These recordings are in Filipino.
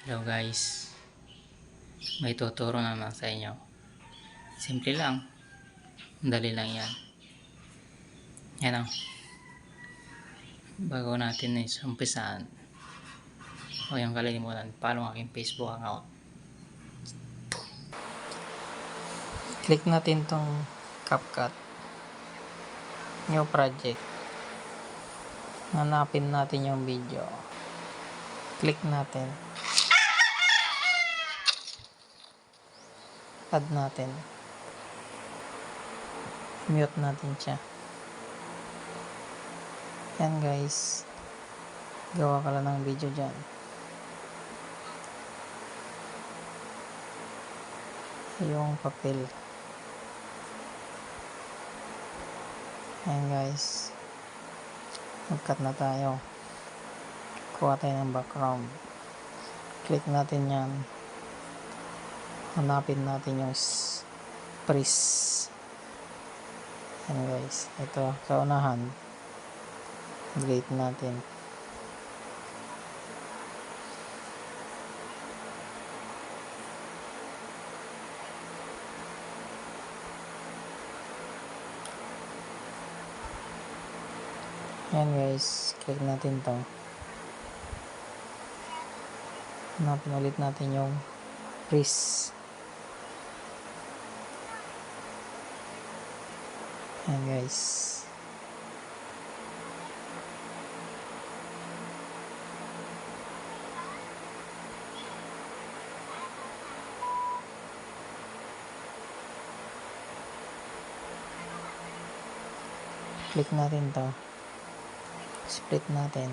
Hello guys, may tuturo naman sa inyo. Simple lang, dali lang yan. Yan o. Bago natin umpisahan, huwag yung kalimutan, follow ang aking Facebook account. Click natin tong CapCut, new project. Hanapin natin yung video. Click natin. Add natin. Mute natin siya. Yan guys. Gawa ka lang ng video dyan. Yung papel. Yan guys. Mag-cut na tayo. Kuha tayo ng background. Click natin yan. Hanapin natin yung freeze. Yan guys. Ito sa unahan. Delete natin. Yan guys. Click natin to. Hanapin ulit natin yung freeze. Yan guys. Click natin to. Split natin.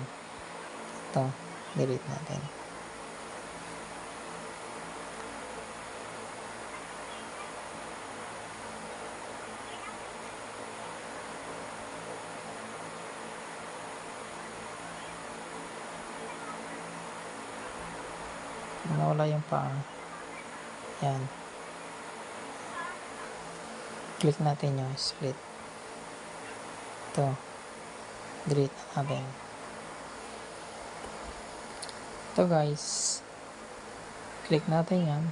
Ito. Delete natin. Nawala yung paa. Yan. Click natin yung split. Ito. Delete natin. Ito guys. Click natin yan.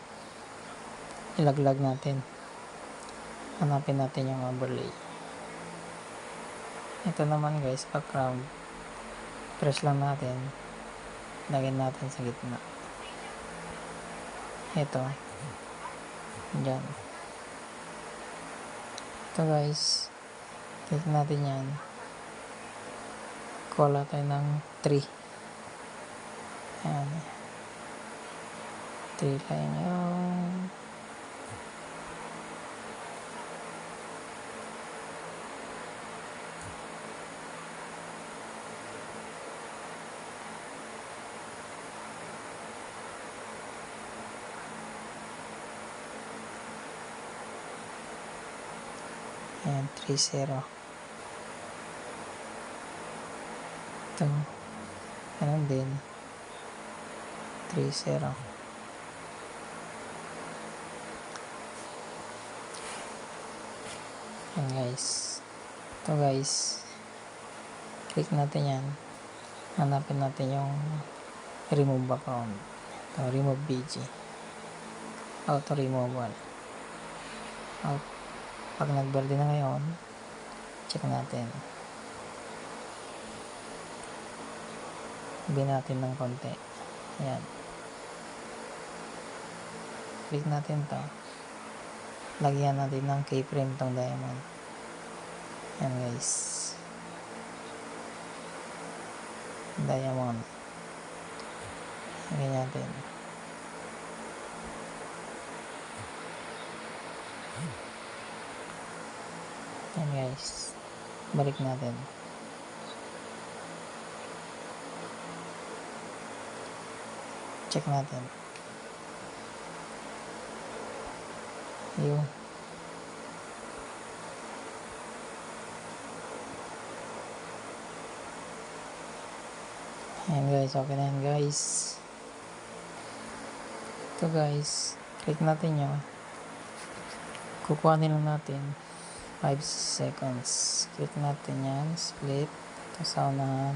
Ilaglag natin. Hanapin natin yung overlay. Ito naman guys, background. Press lang natin. Lagyan natin sa gitna. Ito. Diyan. Ito guys. Click natin yan. Kuha tayo ng 3. Ayan. 3 lang yun. Ayan, 3-0. Ito. Ganun din. 3-0. Ayan guys. Ito guys. Click natin yan. Hanapin natin yung remove background. Ito, remove BG. Auto removal. Out. Pag nag-verde na ngayon, check natin. Sabihin natin ng konti. Ayan. Click natin to. Lagyan natin ng keyframe tong diamond. Ayan guys. Diamond. Lagyan natin. Ayan guys. Balik natin. Check natin. Yun. Ayan guys. Okay na yan guys. Ito guys. Click natin yun. Kukuhanin lang natin 5 seconds. Click natin yan. Split. Ito sa unahan.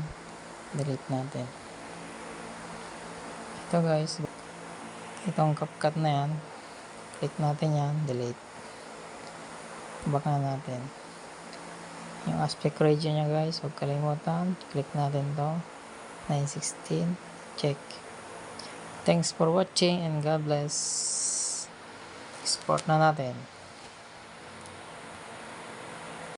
Delete natin. Ito guys. Itong CapCut na yan, click natin yan, delete. Back na natin. Yung aspect ratio nya guys, huwag kalimutan, click natin to, 9:16, check. Thanks for watching and God bless. Export na natin.